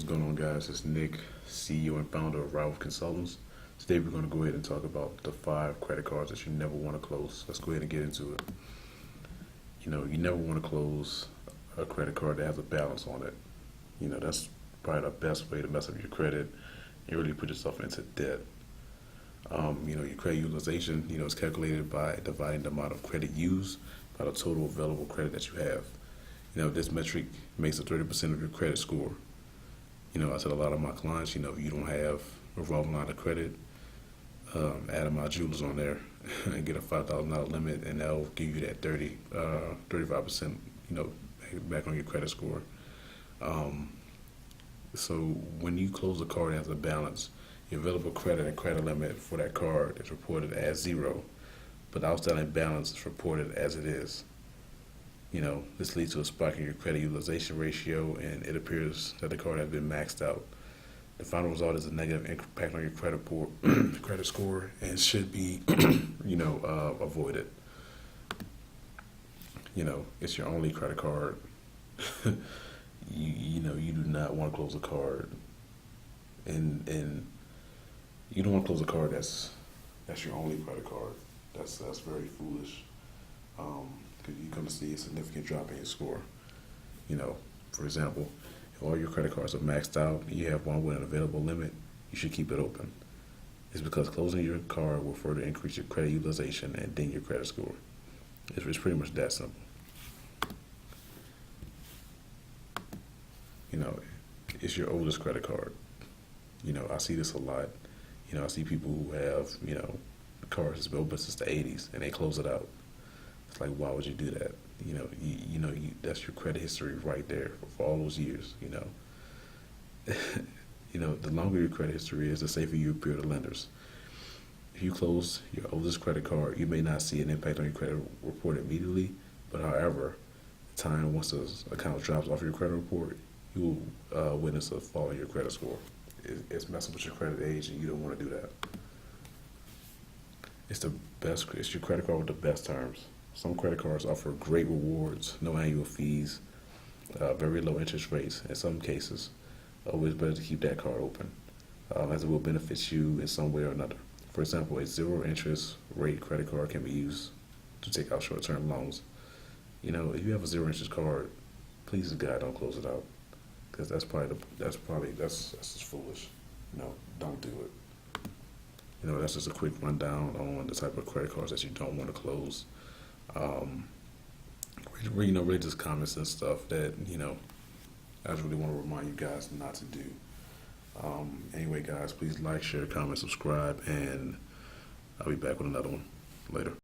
going on, guys? It's Nick, CEO and founder of Rival Consultants. Today we're going to go ahead and talk about the 5 credit cards that you never want to close. Let's go ahead and get into it. You never want to close a credit card that has a balance on it. That's probably the best way to mess up your credit and really put yourself into debt. Your credit utilization, is calculated by dividing the amount of credit used by the total available credit that you have. This metric makes up 30% of your credit score. I tell a lot of my clients, if you don't have a revolving line of credit, add my jewelers on there and get a $5,000 limit, and that'll give you that 35%, back on your credit score. So when you close a card that has a balance, your available credit and credit limit for that card is reported as 0, but the outstanding balance is reported as it is. This leads to a spike in your credit utilization ratio, and it appears that the card has been maxed out. The final result is a negative impact on your credit score, and should be, avoided. It's your only credit card. You do not want to close a card, and you don't want to close a card that's your only credit card. That's very foolish. Because you're going to see a significant drop in your score. For example, if all your credit cards are maxed out and you have one with an available limit, you should keep it open. It's because closing your card will further increase your credit utilization and ding your credit score. It's pretty much that simple. It's your oldest credit card. I see this a lot. I see people who have, cards that's been open since the 80s and they close it out. It's like, why would you do that? That's your credit history right there for all those years. The longer your credit history is, the safer you appear to lenders. If you close your oldest credit card, you may not see an impact on your credit report immediately, but however, once the account drops off your credit report, you will witness a fall in your credit score. It's messing with your credit age, and you don't want to do that. It's your credit card with the best terms. Some credit cards offer great rewards, no annual fees, very low interest rates in some cases. Always better to keep that card open, as it will benefit you in some way or another. For example, a 0 interest rate credit card can be used to take out short-term loans. If you have a 0 interest card, please God, don't close it out, because that's just foolish. Don't do it. That's just a quick rundown on the type of credit cards that you don't want to close. Really just common sense stuff that, I just really want to remind you guys not to do. Anyway, guys, please like, share, comment, subscribe, and I'll be back with another one later.